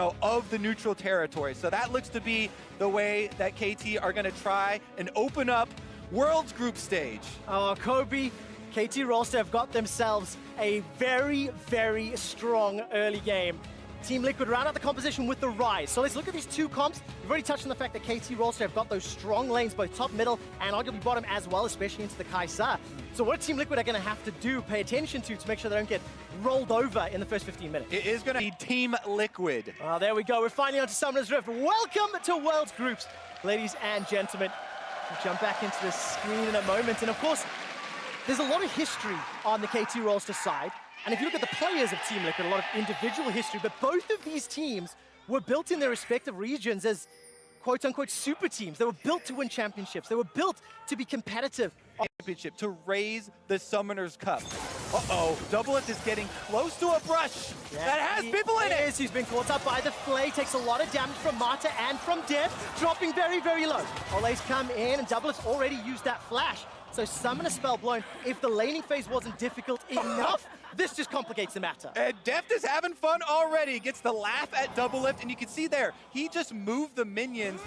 know, of the neutral territory. So that looks to be the way that KT are going to try and open up World's group stage. Oh, Kobe, KT Rolster have got themselves a very, very strong early game. Team Liquid round out the composition with the Rise. So let's look at these two comps. We've already touched on the fact that KT Rolster have got those strong lanes, both top, middle, and arguably bottom as well, especially into the Kai'Sa. So what Team Liquid are going to have to do, pay attention to make sure they don't get rolled over in the first 15 minutes. It is going to be Team Liquid. Oh, there we go. We're finally on to Summoner's Rift. Welcome to World's Groups, ladies and gentlemen. We'll jump back into the screen in a moment. And of course, there's a lot of history on the KT Rolster side. And if you look at the players of Team Liquid, a lot of individual history, but both of these teams were built in their respective regions as quote-unquote super teams. They were built to win championships. They were built to be competitive. Championship to raise the Summoner's Cup. Uh-oh, Doublelift is getting close to a brush that has people in it. He's been caught up by the Flay, takes a lot of damage from Mata and from Diệt, dropping very, very low. Ole's come in and Doublelift's already used that flash. So summon a spell blown. If the laning phase wasn't difficult enough, this just complicates the matter. And Deft is having fun already. Gets the laugh at Doublelift, and you can see there, he just moved the minions,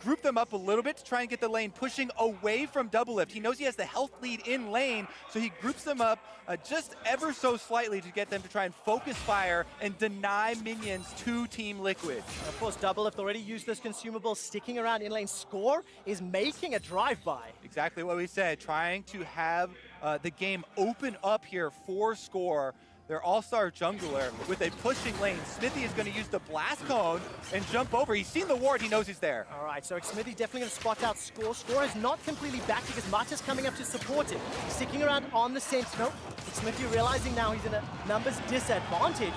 grouped them up a little bit to try and get the lane pushing away from Doublelift. He knows he has the health lead in lane, so he groups them up just ever so slightly to get them to try and focus fire and deny minions to Team Liquid. And of course, Doublelift already used this consumable, sticking around in lane. Score is making a drive-by. Exactly what we said, trying to have the game open up here for Score, their all-star jungler, with a pushing lane. Smithy is going to use the blast cone and jump over. He's seen the ward, he knows he's there. All right, so Smithy definitely going to spot out Score. Score is not completely back because Mata's coming up to support him. Sticking around on the Sentinel. Smithy realizing now he's in a numbers disadvantage.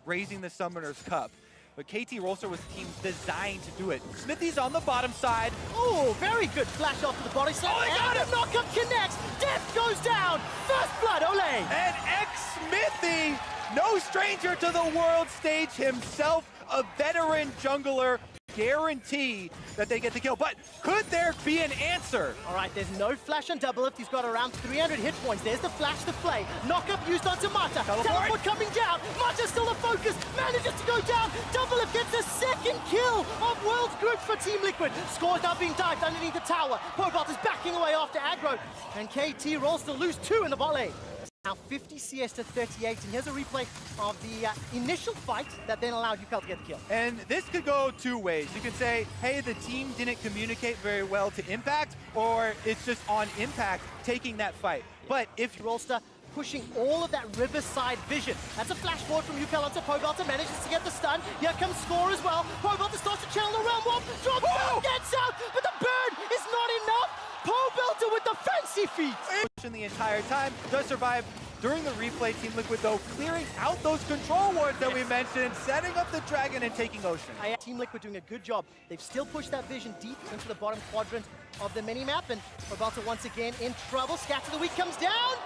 Raising the Summoner's Cup. But KT Rolster was the team designed to do it. Smithy's on the bottom side. Oh, very good flash off to the body slam. Oh, they got it! Knockup connects. Death goes down. First blood, Ole. And Smithy, no stranger to the world stage himself, a veteran jungler. Guarantee that they get the kill, but could there be an answer? All right, there's no flash on Doublelift. He's got around 300 hit points. There's the flash, the Flay. Knockup used onto Mata. Teleport coming down. Mata's still a focus. Manages to go down. Doublelift gets a second kill of World's Group for Team Liquid. Score's now being dived underneath the tower. Pobalt is backing away after aggro. And KT Rolster lose 2 in the bot lane. Now 50 CS to 38, and here's a replay of the initial fight that then allowed Ucal to get the kill. And this could go two ways. You could say, hey, the team didn't communicate very well to Impact, or it's just on Impact taking that fight. But if Rolster pushing all of that Riverside vision. That's a flash forward from Ucal onto Pobalt, manages to get the stun. Here comes Score as well. Pobalt starts to channel around one, drops down, gets out, but the burn is not enough. Pobalt with the fancy feet. Pushing the entire time, does survive during the replay. Team Liquid, though, clearing out those control wards that we mentioned, setting up the dragon and taking Ocean. Team Liquid doing a good job. They've still pushed that vision deep into the bottom quadrant of the minimap, and Pobalt once again in trouble. Scatter the Weak comes down,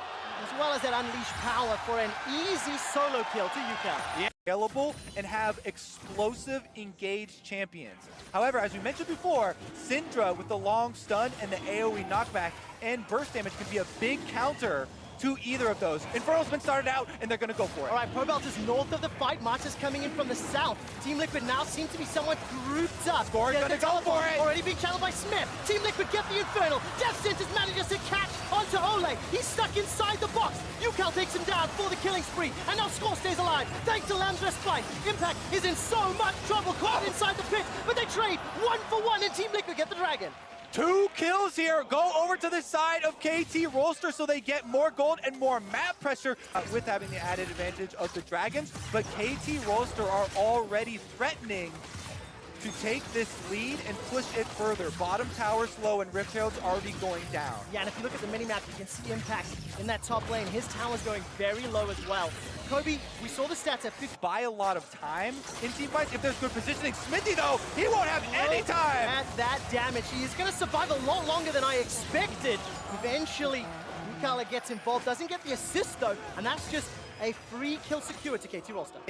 as well as that unleashed power for an easy solo kill to Ucal. Yeah. Available and have explosive engaged champions. However, as we mentioned before, Syndra with the long stun and the AoE knockback and burst damage can be a big counter to either of those. Inferno's been started out, and they're going to go for it. All right, Pobalt is north of the fight. Mata's coming in from the south. Team Liquid now seem to be somewhat grouped up. Score going to go for it. Already being channeled by Smith. Team Liquid get the Infernal. Death Sentence manages to catch onto Ole. He's stuck inside the box. Ucal takes him down for the killing spree. And now Score stays alive, thanks to Lamb's Respite. Impact is in so much trouble, caught inside the pit, but they trade 1 for 1, and Team Liquid get the dragon. 2 kills here, go over to the side of KT Rolster so they get more gold and more map pressure with having the added advantage of the dragons. But KT Rolster are already threatening to take this lead and push it further. Bottom tower's low and Rift Herald's already going down. Yeah, and if you look at the minimap, you can see Impact in that top lane. His tower's going very low as well. Kobe, we saw the stats at 50. Buy a lot of time in team fights if there's good positioning. Smithy, though, he won't have any time. At that damage, he's going to survive a lot longer than I expected. Eventually, Ucal gets involved, doesn't get the assist though, and that's just a free kill secure to KT Rolster.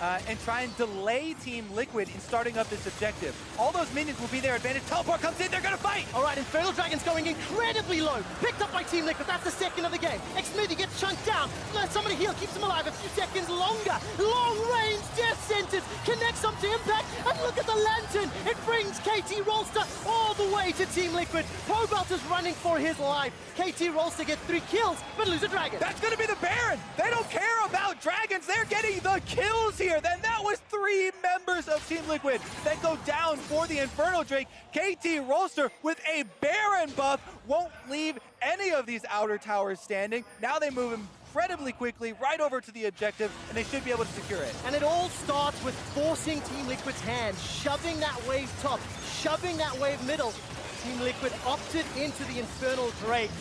and try and delay Team Liquid in starting up this objective. All those minions will be their advantage. Teleport comes in, they're gonna fight! All right, Infernal Dragon's going incredibly low. Picked up by Team Liquid, that's the second of the game. Xmithy gets chunked down. Let somebody heal, keeps him alive a few seconds longer. Long range death sentence connects up to Impact, and look at the lantern. It brings KT Rolster all the way to Team Liquid. Pobelt is running for his life. KT Rolster gets 3 kills, but lose a dragon. That's gonna be the Baron! They don't care about dragons, they're getting the kills here! Then that was 3 members of Team Liquid that go down for the Infernal Drake. KT Rolster with a Baron buff won't leave any of these outer towers standing. Now they move incredibly quickly right over to the objective, and they should be able to secure it. And it all starts with forcing Team Liquid's hand, shoving that wave top, shoving that wave middle. Team Liquid opted into the Infernal Drake.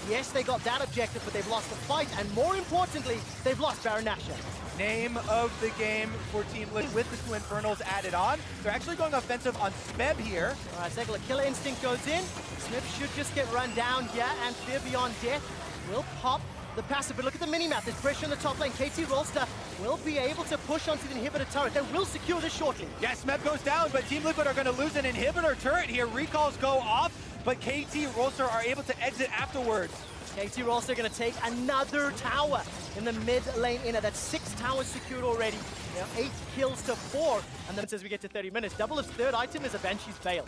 Yes, they got that objective, but they've lost the fight, and more importantly, they've lost Baron Nashor. Name of the game for Team Liquid with the 2 Infernals added on. They're actually going offensive on Smeb here. All right, Segler, Killer Instinct goes in. Smeb should just get run down here, and Fear Beyond Death will pop the passive. But look at the mini-map. There's pressure on the top lane. KT Rolster will be able to push onto the inhibitor turret. They will secure this shortly. Yes, Smeb goes down, but Team Liquid are going to lose an inhibitor turret here. Recalls go off, but KT Rolster are able to exit afterwards. KT Rolster going to take another tower in the mid lane inner. That's 6 towers secured already. Now 8 kills to 4. And then as we get to 30 minutes, Double's third item is a Banshee's Veil.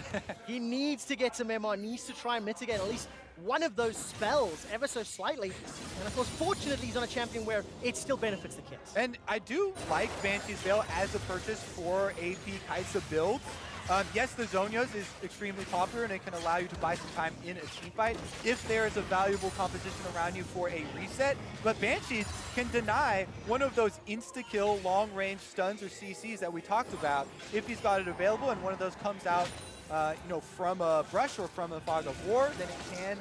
He needs to get some MR, needs to try and mitigate at least one of those spells ever so slightly. And of course, fortunately, he's on a champion where it still benefits the kills. And I do like Banshee's Veil as a purchase for AP Kaisa build. Yes, the Zonios is extremely popular and it can allow you to buy some time in a team fight if there is a valuable composition around you for a reset. But Banshees can deny one of those insta-kill long-range stuns or CCs that we talked about if he's got it available and one of those comes out from a brush or from a fog of war, then it can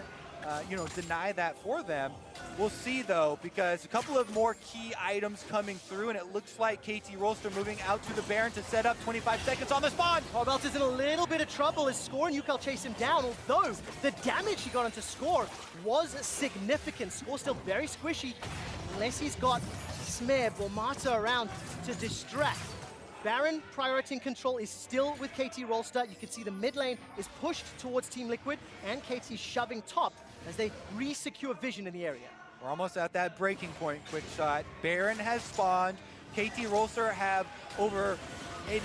deny that for them. We'll see though, because a couple of more key items coming through, and it looks like KT Rolster moving out to the Baron to set up 25 seconds on the spawn. Pobelt is in a little bit of trouble as Score and Ucal chase him down, although the damage he got onto Score was significant. Score still very squishy, unless he's got Smeb or Marta around to distract. Baron priority and control is still with KT Rolster. You can see the mid lane is pushed towards Team Liquid, and KT shoving top as they re-secure vision in the area. We're almost at that breaking point. Quick shot. Baron has spawned. KT Rolster have over a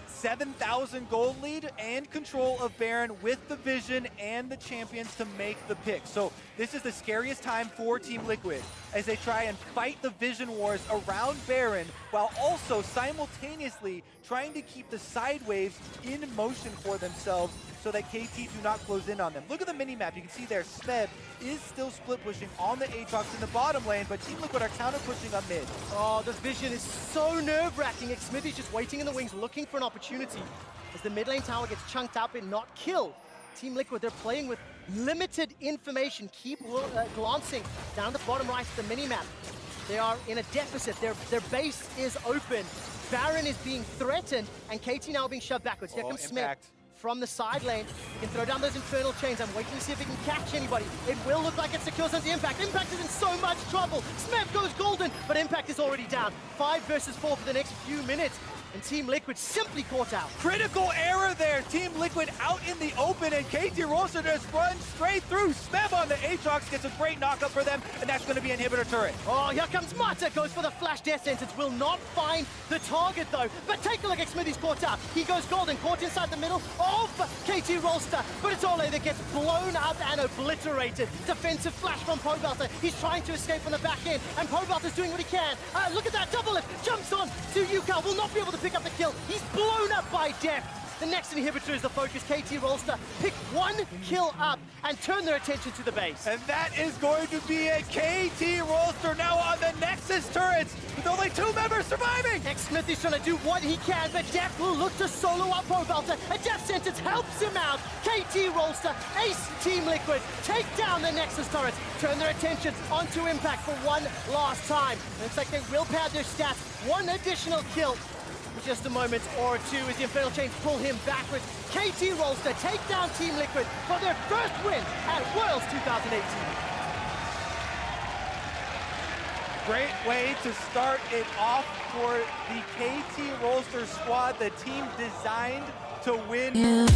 7,000 gold lead and control of Baron with the vision and the champions to make the pick. So this is the scariest time for Team Liquid as they try and fight the vision wars around Baron while also simultaneously trying to keep the side waves in motion for themselves so that KT do not close in on them. Look at the mini-map. You can see there, Smeb is still split pushing on the Aatrox in the bottom lane, but Team Liquid are counter pushing up mid. Oh, the vision is so nerve-wracking. Xmithy's just waiting in the wings, looking for an opportunity. As the mid lane tower gets chunked up and not killed. Team Liquid, they're playing with limited information. Keep glancing down the bottom right of the mini-map. They are in a deficit. Their base is open. Baron is being threatened, and KT now being shoved backwards. Here comes Smeb from the side lane. He can throw down those infernal chains. I'm waiting to see if he can catch anybody. It will look like it secures onto Impact. Impact is in so much trouble. Smeb goes golden, but Impact is already down. 5 versus 4 for the next few minutes. And Team Liquid simply caught out. Critical error there. Team Liquid out in the open, and KT Rolster just runs straight through. Smeb on the Aatrox gets a great knockup for them, and that's going to be an inhibitor turret. Oh, here comes Marta. Goes for the flash death sentence. Will not find the target, though. But take a look at Xmithy's caught out. He goes golden, caught inside the middle of KT Rolster. But it's Ole that gets blown up and obliterated. Defensive flash from Pobelter. He's trying to escape from the back end, and Pobelter's doing what he can. Look at that double lift. Jumps on to Ucal. Will not be able to pick up the kill. He's blown up by Death. The next inhibitor is the focus. KT Rolster pick 1 kill up and turn their attention to the base. And that is going to be a KT Rolster now on the Nexus turrets with only 2 members surviving. Xmithy's trying to do what he can, but Death will look to solo up Pobelter. A death sentence helps him out. KT Rolster, ace Team Liquid, take down the Nexus turrets, turn their attention onto Impact for one last time. Looks like they will pad their stats. 1 additional kill. In just a moment or two as the Infernal Chains pull him backwards. KT Rolster take down Team Liquid for their first win at Worlds 2018. Great way to start it off for the KT Rolster squad, the team designed to win.